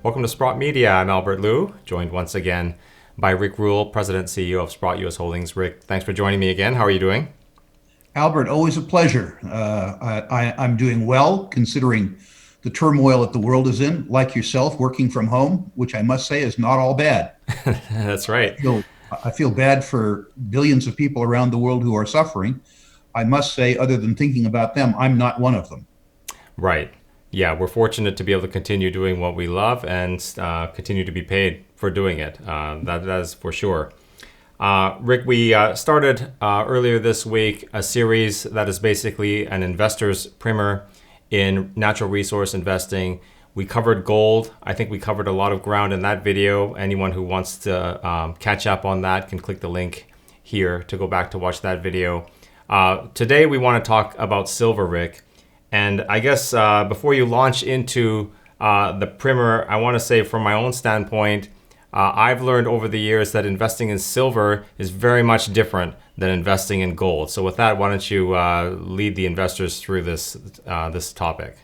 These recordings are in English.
Welcome to Sprott Media. I'm Albert Liu, joined once again by Rick Rule, President CEO of Sprott U.S. Holdings. Rick, thanks for joining me again. How are you doing? Albert, always a pleasure. I'm doing well considering the turmoil that the world is in, like yourself, working from home, which I must say is not all bad. That's I right. feel, I feel bad for billions of people around the world who are suffering. I must say, other than thinking about them, I'm not one of them. Right. Yeah, we're fortunate to be able to continue doing what we love and continue to be paid for doing it. That is for sure. Rick, we started earlier this week a series that is basically an investor's primer in natural resource investing. We covered gold. I think we covered a lot of ground in that video. Anyone who wants to catch up on that can click the link here to go back to watch that video. Today, we want to talk about silver, Rick. And I guess before you launch into the primer, I want to say from my own standpoint, I've learned over the years that investing in silver is very much different than investing in gold. So with that, why don't you lead the investors through this topic?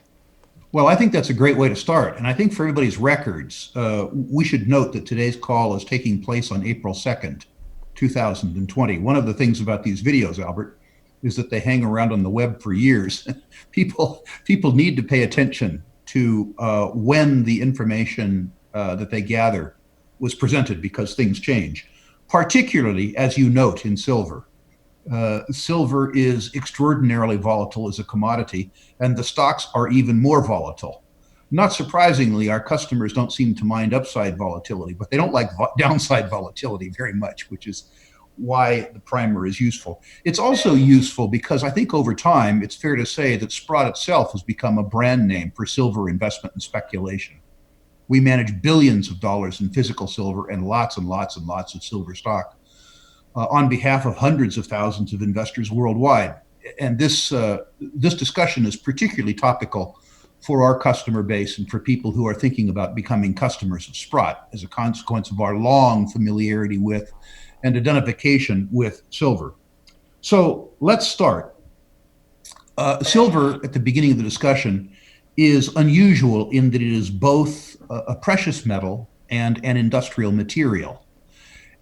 Well, I think that's a great way to start. And I think for everybody's records, we should note that today's call is taking place on April 2nd, 2020. One of the things about these videos, Albert, is that they hang around on the web for years. People need to pay attention to when the information that they gather was presented because things change, particularly as you note in silver. Silver is extraordinarily volatile as a commodity, and the stocks are even more volatile. Not surprisingly, our customers don't seem to mind upside volatility, but they don't like downside volatility very much, which is why the primer is useful. It's also useful because I think over time, it's fair to say that Sprott itself has become a brand name for silver investment and speculation. We manage billions of dollars in physical silver and lots and lots and lots of silver stock on behalf of hundreds of thousands of investors worldwide. And this discussion is particularly topical for our customer base and for people who are thinking about becoming customers of Sprott as a consequence of our long familiarity with and identification with silver. So let's start. Silver, at the beginning of the discussion, is unusual in that it is both a precious metal and an industrial material.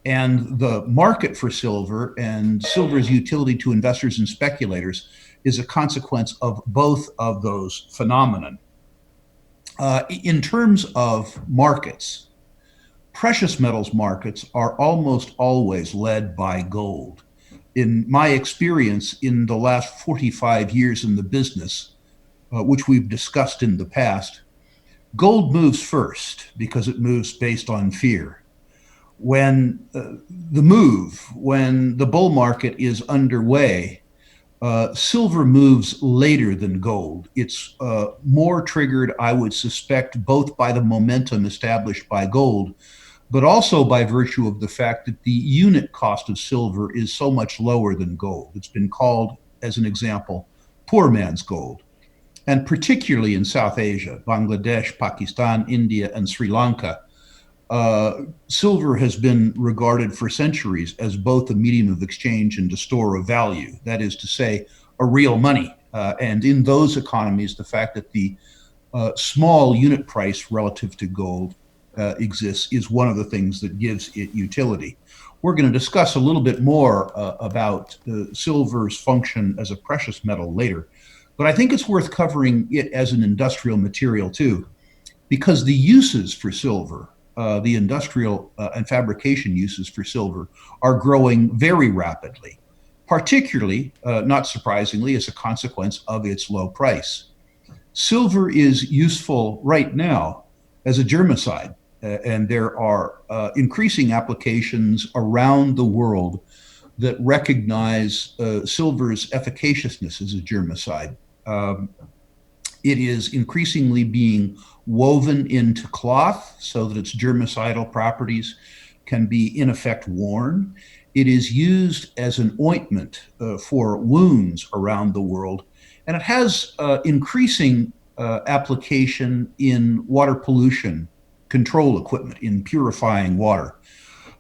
And the market for silver and silver's utility to investors and speculators is a consequence of both of those phenomena. In terms of markets, precious metals markets are almost always led by gold. In my experience in the last 45 years in the business, which we've discussed in the past, gold moves first because it moves based on fear. When when the bull market is underway, silver moves later than gold. It's more triggered, I would suspect, both by the momentum established by gold, but also by virtue of the fact that the unit cost of silver is so much lower than gold. It's been called, as an example, poor man's gold. And particularly in South Asia, Bangladesh, Pakistan, India, and Sri Lanka, silver has been regarded for centuries as both a medium of exchange and a store of value. That is to say, a real money. And in those economies, the fact that the small unit price relative to gold exists is one of the things that gives it utility. We're going to discuss a little bit more about silver's function as a precious metal later, but I think it's worth covering it as an industrial material too, because the uses for silver, the industrial and fabrication uses for silver, are growing very rapidly, particularly, not surprisingly, as a consequence of its low price. Silver is useful right now as a germicide. And there are increasing applications around the world that recognize silver's efficaciousness as a germicide. It is increasingly being woven into cloth so that its germicidal properties can be, in effect, worn. It is used as an ointment for wounds around the world, and it has increasing application in water pollution control equipment, in purifying water.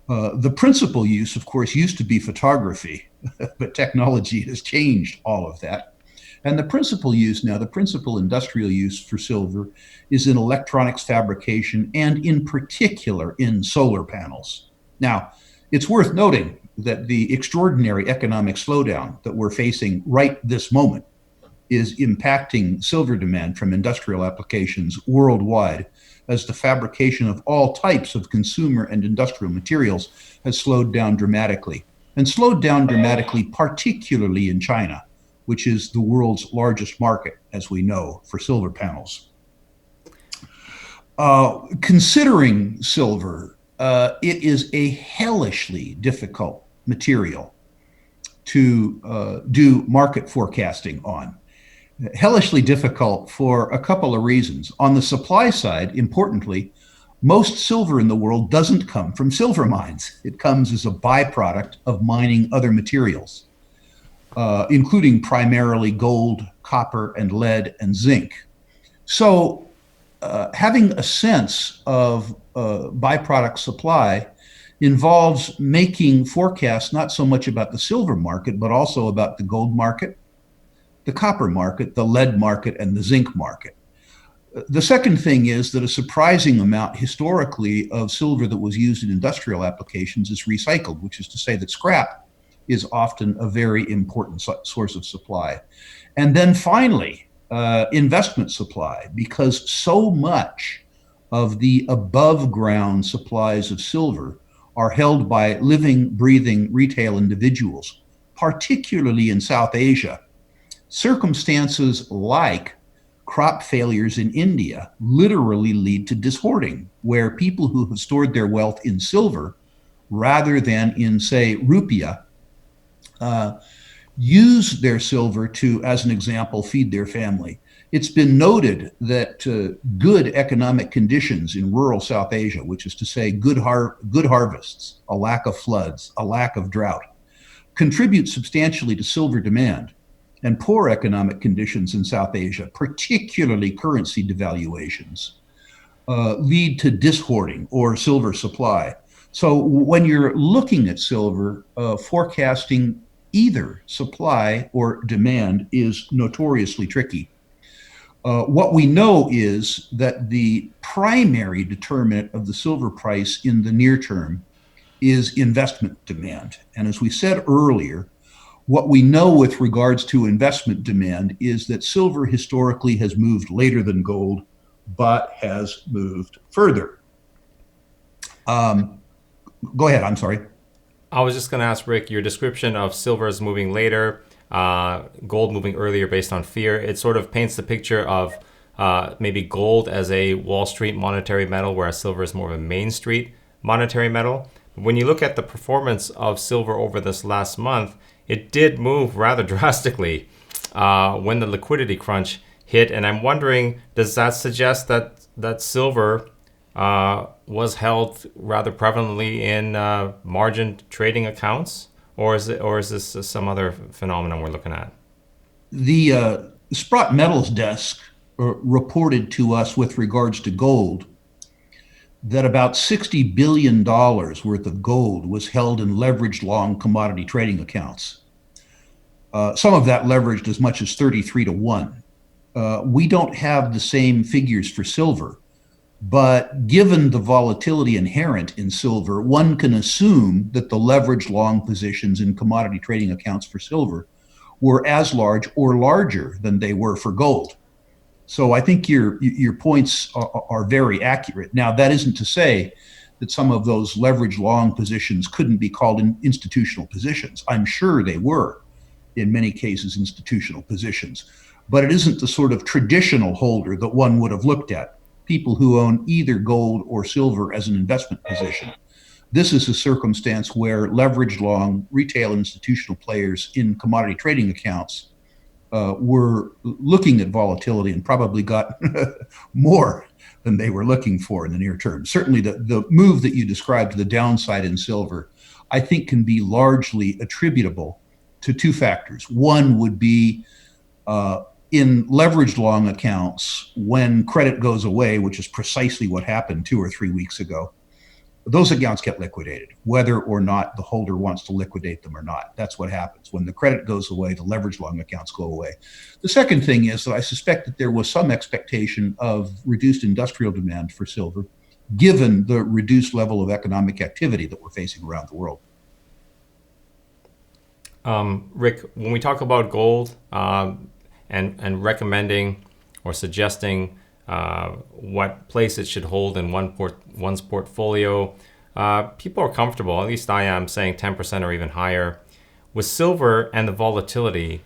The principal use, of course, used to be photography, but technology has changed all of that. And the principal use now, the principal industrial use for silver is in electronics fabrication and in particular in solar panels. Now, it's worth noting that the extraordinary economic slowdown that we're facing right this moment is impacting silver demand from industrial applications worldwide as the fabrication of all types of consumer and industrial materials has slowed down dramatically, and slowed down dramatically, particularly in China, which is the world's largest market, as we know, for silver panels. Considering silver, it is a hellishly difficult material to do market forecasting on. Hellishly difficult for a couple of reasons. On the supply side, importantly, most silver in the world doesn't come from silver mines. It comes as a byproduct of mining other materials, including primarily gold, copper, and lead, and zinc. So having a sense of byproduct supply involves making forecasts not so much about the silver market, but also about the gold market, the copper market, the lead market, and the zinc market. The second thing is that a surprising amount historically of silver that was used in industrial applications is recycled, which is to say that scrap is often a very important source of supply. And then finally, investment supply, because so much of the above ground supplies of silver are held by living, breathing retail individuals, particularly in South Asia. Circumstances like crop failures in India literally lead to dishoarding, where people who have stored their wealth in silver rather than in, say, rupiah, use their silver to, as an example, feed their family. It's been noted that good economic conditions in rural South Asia, which is to say good harvests, a lack of floods, a lack of drought, contribute substantially to silver demand. And poor economic conditions in South Asia, particularly currency devaluations, lead to dishoarding or silver supply. So when you're looking at silver, forecasting either supply or demand is notoriously tricky. What we know is that the primary determinant of the silver price in the near term is investment demand. And as we said earlier, what we know with regards to investment demand is that silver historically has moved later than gold, but has moved further. Go ahead, I'm sorry. I was just going to ask Rick, your description of silver is moving later, gold moving earlier based on fear. It sort of paints the picture of maybe gold as a Wall Street monetary metal, whereas silver is more of a Main Street monetary metal. When you look at the performance of silver over this last month, it did move rather drastically when the liquidity crunch hit. And I'm wondering, does that suggest that silver was held rather prevalently in margin trading accounts? Or is this some other phenomenon we're looking at? The Sprott Metals desk reported to us with regards to gold that about $60 billion worth of gold was held in leveraged long commodity trading accounts. Some of that leveraged as much as 33 to 1. We don't have the same figures for silver, but given the volatility inherent in silver, one can assume that the leveraged long positions in commodity trading accounts for silver were as large or larger than they were for gold. So I think your points are very accurate. Now, that isn't to say that some of those leveraged long positions couldn't be called institutional positions. I'm sure they were, in many cases, institutional positions. But it isn't the sort of traditional holder that one would have looked at, people who own either gold or silver as an investment position. This is a circumstance where leveraged long retail institutional players in commodity trading accounts were looking at volatility and probably got more than they were looking for in the near term. Certainly the move that you described to the downside in silver, I think can be largely attributable to two factors. One would be in leveraged long accounts, when credit goes away, which is precisely what happened 2 or 3 weeks ago, those accounts get liquidated, whether or not the holder wants to liquidate them or not. That's what happens. When the credit goes away, the leverage loan accounts go away. The second thing is that I suspect that there was some expectation of reduced industrial demand for silver, given the reduced level of economic activity that we're facing around the world. Rick, when we talk about gold and recommending or suggesting what place it should hold in one's portfolio, people are comfortable, at least I am, saying 10% or even higher. With silver and the volatility,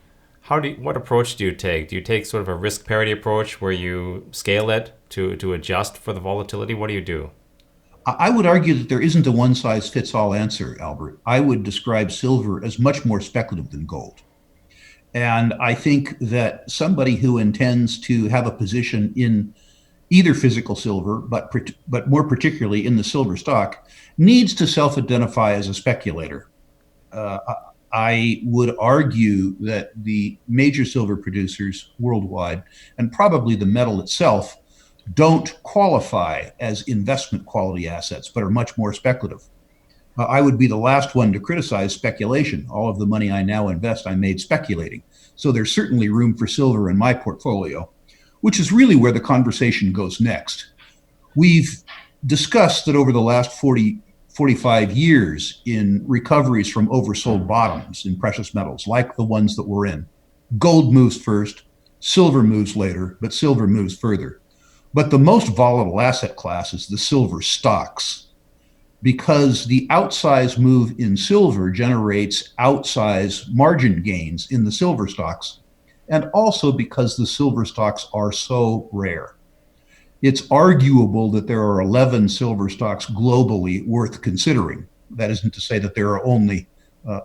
what approach do you take? Do you take sort of a risk parity approach where you scale it to adjust for the volatility? What do you do? I would argue that there isn't a one-size-fits-all answer, Albert. I would describe silver as much more speculative than gold. And I think that somebody who intends to have a position in either physical silver, but more particularly in the silver stock, needs to self-identify as a speculator. I would argue that the major silver producers worldwide, and probably the metal itself, don't qualify as investment quality assets, but are much more speculative. I would be the last one to criticize speculation. All of the money I now invest, I made speculating. So there's certainly room for silver in my portfolio, which is really where the conversation goes next. We've discussed that over the last 45 years in recoveries from oversold bottoms in precious metals, like the ones that we're in, gold moves first, silver moves later, but silver moves further. But the most volatile asset class is the silver stocks, because the outsized move in silver generates outsized margin gains in the silver stocks, and also because the silver stocks are so rare. It's arguable that there are 11 silver stocks globally worth considering. That isn't to say that there are only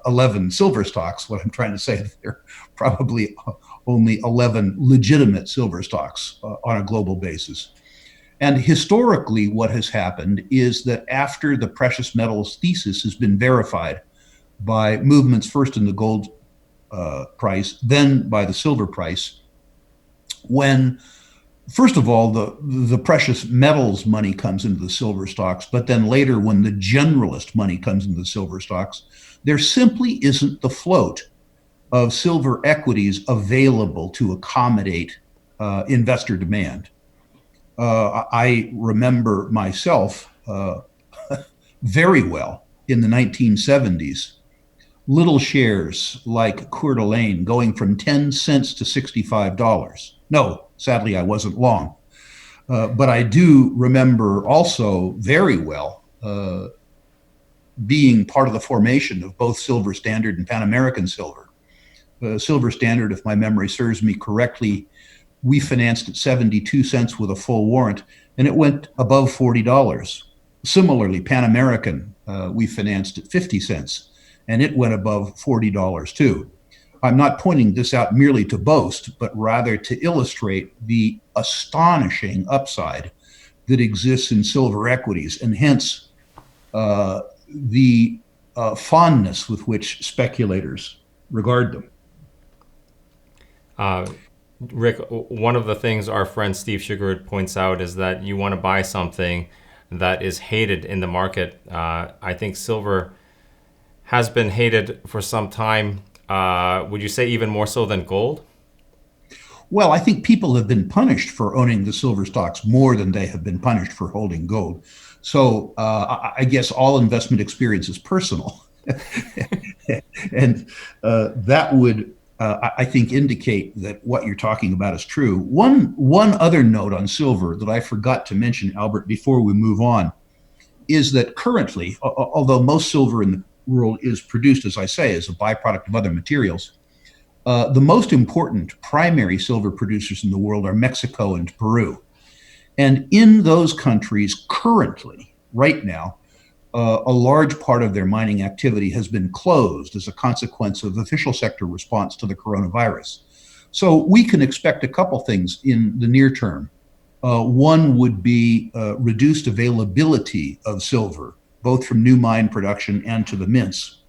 11 silver stocks. What I'm trying to say is there are probably only 11 legitimate silver stocks on a global basis. And historically, what has happened is that after the precious metals thesis has been verified by movements first in the gold price, then by the silver price, when, first of all, the precious metals money comes into the silver stocks, but then later when the generalist money comes into the silver stocks, there simply isn't the float of silver equities available to accommodate investor demand. I remember myself very well in the 1970s, little shares like Coeur d'Alene going from 10 cents to $65. No, sadly, I wasn't long. But I do remember also very well being part of the formation of both Silver Standard and Pan American Silver. Silver Standard, if my memory serves me correctly, we financed at 72 cents with a full warrant, and it went above $40. Similarly, Pan American, we financed at 50 cents, and it went above $40 too. I'm not pointing this out merely to boast, but rather to illustrate the astonishing upside that exists in silver equities, and hence the fondness with which speculators regard them. Rick, one of the things our friend Steve Sugarwood points out is that you want to buy something that is hated in the market. I think silver has been hated for some time. Would you say even more so than gold? Well, I think people have been punished for owning the silver stocks more than they have been punished for holding gold. So I guess all investment experience is personal. And that would, I think, indicate that what you're talking about is true. One other note on silver that I forgot to mention, Albert, before we move on, is that currently, although most silver in the world is produced, as I say, as a byproduct of other materials, the most important primary silver producers in the world are Mexico and Peru. And in those countries currently, right now, a large part of their mining activity has been closed as a consequence of official sector response to the coronavirus. So we can expect a couple things in the near term. One would be reduced availability of silver, both from new mine production and to the mints.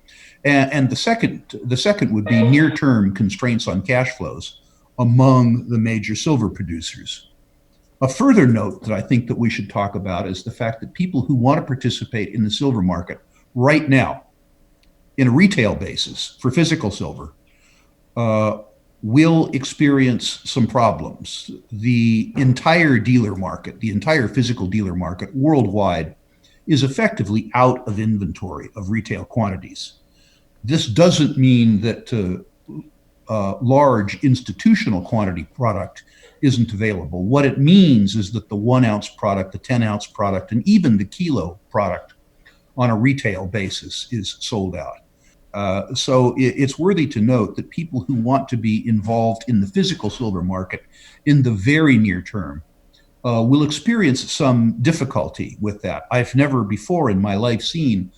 And the second would be near-term constraints on cash flows among the major silver producers. A further note that I think that we should talk about is the fact that people who want to participate in the silver market right now, in a retail basis for physical silver, uh, will experience some problems. The entire dealer market, the entire physical dealer market worldwide, is effectively out of inventory of retail quantities. This doesn't mean that large institutional quantity product isn't available. What it means is that the 1 ounce product, the 10-ounce product, and even the kilo product on a retail basis is sold out. So it's worthy to note that people who want to be involved in the physical silver market in the very near term will experience some difficulty with that. I've never before in my life seen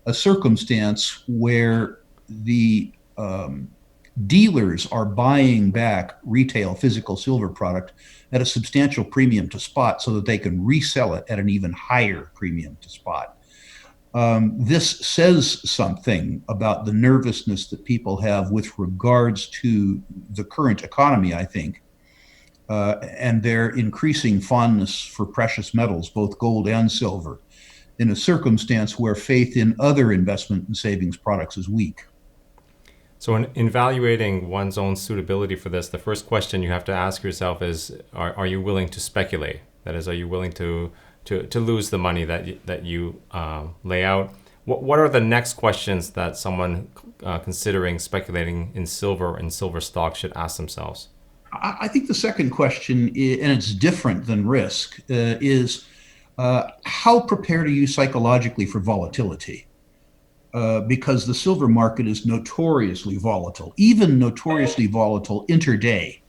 a circumstance where the dealers are buying back retail physical silver product at a substantial premium to spot so that they can resell it at an even higher premium to spot. This says something about the nervousness that people have with regards to the current economy, I think, and their increasing fondness for precious metals, both gold and silver, in a circumstance where faith in other investment and savings products is weak. So, in evaluating one's own suitability for this, the first question you have to ask yourself is: Are you willing to speculate? That is, are you willing to lose the money that you lay out? What are the next questions that someone considering speculating in silver and silver stocks should ask themselves? I think the second question, and it's different than risk, is how prepared are you psychologically for volatility? Because the silver market is notoriously volatile, even notoriously volatile intraday.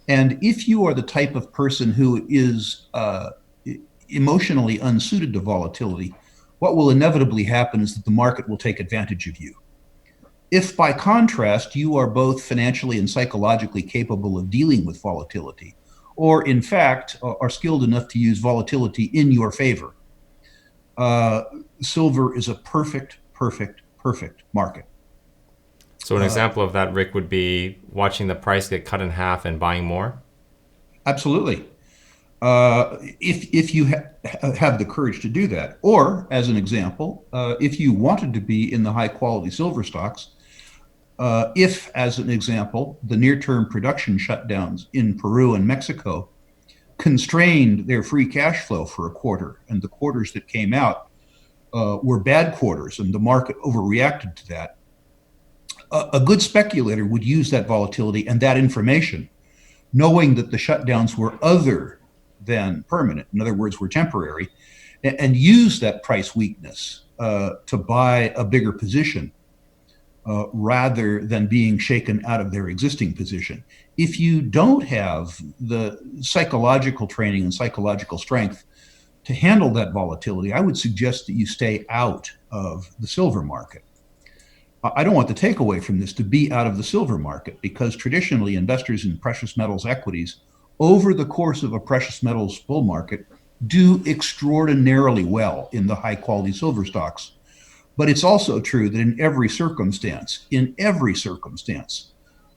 And if you are the type of person who is emotionally unsuited to volatility, what will inevitably happen is that the market will take advantage of you. If, by contrast, you are both financially and psychologically capable of dealing with volatility, or in fact are skilled enough to use volatility in your favor, silver is a perfect market. So an example of that, Rick, would be watching the price get cut in half and buying more? Absolutely. If you have the courage to do that. Or, as an example, if you wanted to be in the high quality silver stocks, if, as an example, the near-term production shutdowns in Peru and Mexico constrained their free cash flow for a quarter, and the quarters that came out were bad quarters, and the market overreacted to that, a good speculator would use that volatility and that information, knowing that the shutdowns were other than permanent, in other words, were temporary, and use that price weakness to buy a bigger position rather than being shaken out of their existing position. If you don't have the psychological training and psychological strength to handle that volatility, I would suggest that you stay out of the silver market. I don't want the takeaway from this to be out of the silver market, because traditionally investors in precious metals equities over the course of a precious metals bull market do extraordinarily well in the high quality silver stocks. But it's also true that in every circumstance,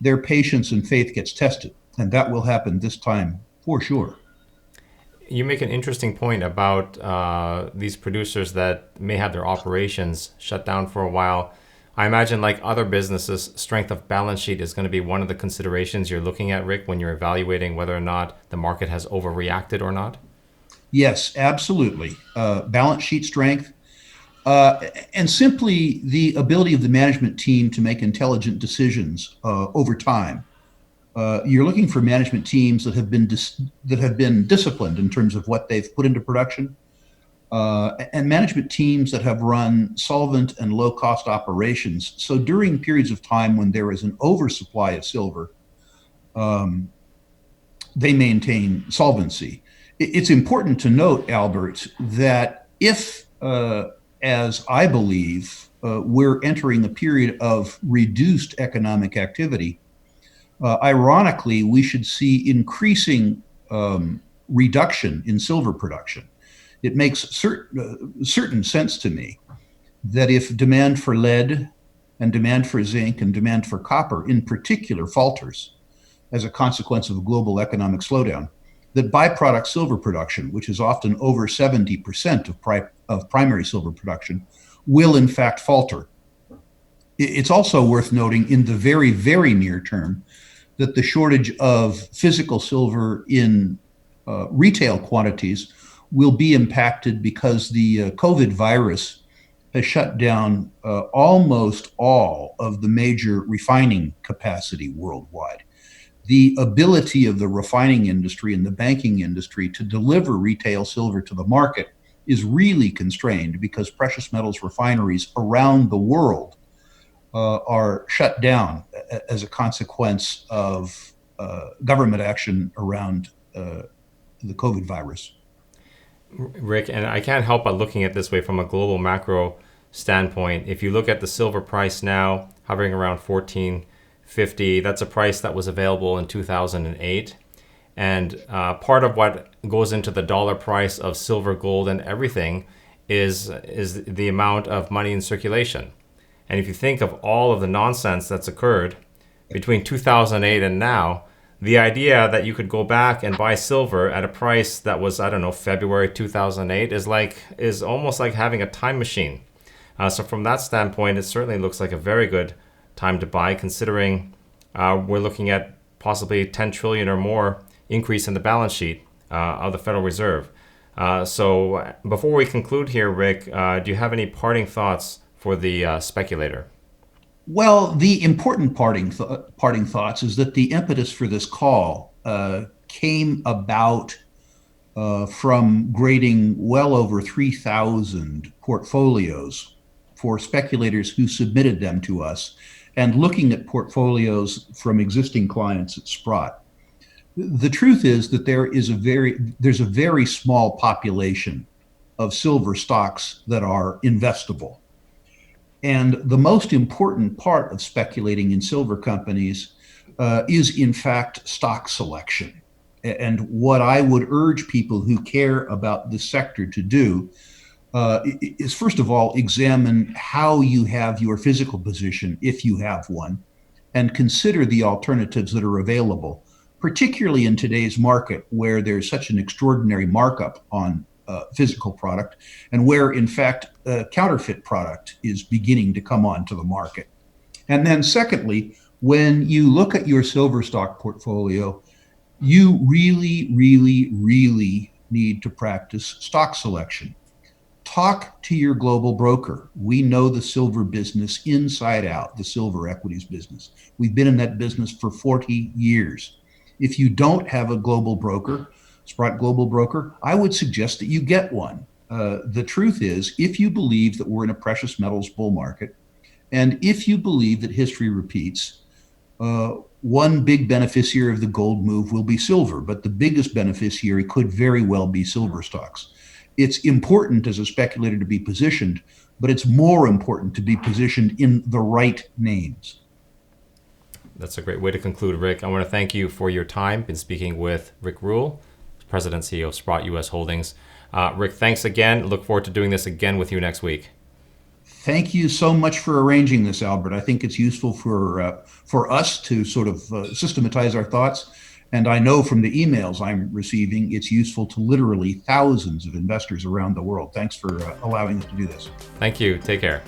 their patience and faith gets tested. And that will happen this time for sure. You make an interesting point about these producers that may have their operations shut down for a while. I imagine, like other businesses, strength of balance sheet is going to be one of the considerations you're looking at, Rick, when you're evaluating whether or not the market has overreacted or not. Yes, absolutely. Balance sheet strength, and simply the ability of the management team to make intelligent decisions over time. You're looking for management teams that have been disciplined in terms of what they've put into production, and management teams that have run solvent and low-cost operations. So during periods of time when there is an oversupply of silver, they maintain solvency. It's important to note, Albert, that if, as I believe, we're entering a period of reduced economic activity, ironically, we should see increasing reduction in silver production. It makes certain sense to me that if demand for lead and demand for zinc and demand for copper in particular falters as a consequence of a global economic slowdown, that byproduct silver production, which is often over 70% of primary silver production, will in fact falter. It's also worth noting in the very, very near term that the shortage of physical silver in retail quantities will be impacted because the COVID virus has shut down almost all of the major refining capacity worldwide. The ability of the refining industry and the banking industry to deliver retail silver to the market is really constrained because precious metals refineries around the world are shut down as a consequence of government action around the COVID virus. Rick, and I can't help but looking at this way from a global macro standpoint. If you look at the silver price now, hovering around 1450, that's a price that was available in 2008. And part of what goes into the dollar price of silver, gold, and everything is the amount of money in circulation. And if you think of all of the nonsense that's occurred between 2008 and now, the idea that you could go back and buy silver at a price that was, I don't know, February 2008 is almost like having a time machine. So from that standpoint, it certainly looks like a very good time to buy, considering we're looking at possibly 10 trillion or more increase in the balance sheet of the Federal Reserve. So before we conclude here, Rick, do you have any parting thoughts for the speculator? Well, the important parting thoughts is that the impetus for this call came about from grading well over 3,000 portfolios for speculators who submitted them to us and looking at portfolios from existing clients at Sprott. The truth is that there's a very small population of silver stocks that are investable. And the most important part of speculating in silver companies is, in fact, stock selection. And what I would urge people who care about this sector to do is, first of all, examine how you have your physical position, if you have one, and consider the alternatives that are available, particularly in today's market where there's such an extraordinary markup on physical product, and where, in fact, counterfeit product is beginning to come onto the market. And then secondly, when you look at your silver stock portfolio, you really, really, really need to practice stock selection. Talk to your global broker. We know the silver business inside out, the silver equities business. We've been in that business for 40 years. If you don't have a global broker, Sprott Global Broker, I would suggest that you get one. The truth is, if you believe that we're in a precious metals bull market, and if you believe that history repeats, one big beneficiary of the gold move will be silver, but the biggest beneficiary could very well be silver stocks. It's important as a speculator to be positioned, but it's more important to be positioned in the right names. That's a great way to conclude, Rick. I want to thank you for your time. Been speaking with Rick Rule, President and CEO of Sprott U.S. Holdings. Rick, thanks again. Look forward to doing this again with you next week. Thank you so much for arranging this, Albert. I think it's useful for us to sort of systematize our thoughts. And I know from the emails I'm receiving, it's useful to literally thousands of investors around the world. Thanks for allowing us to do this. Thank you. Take care.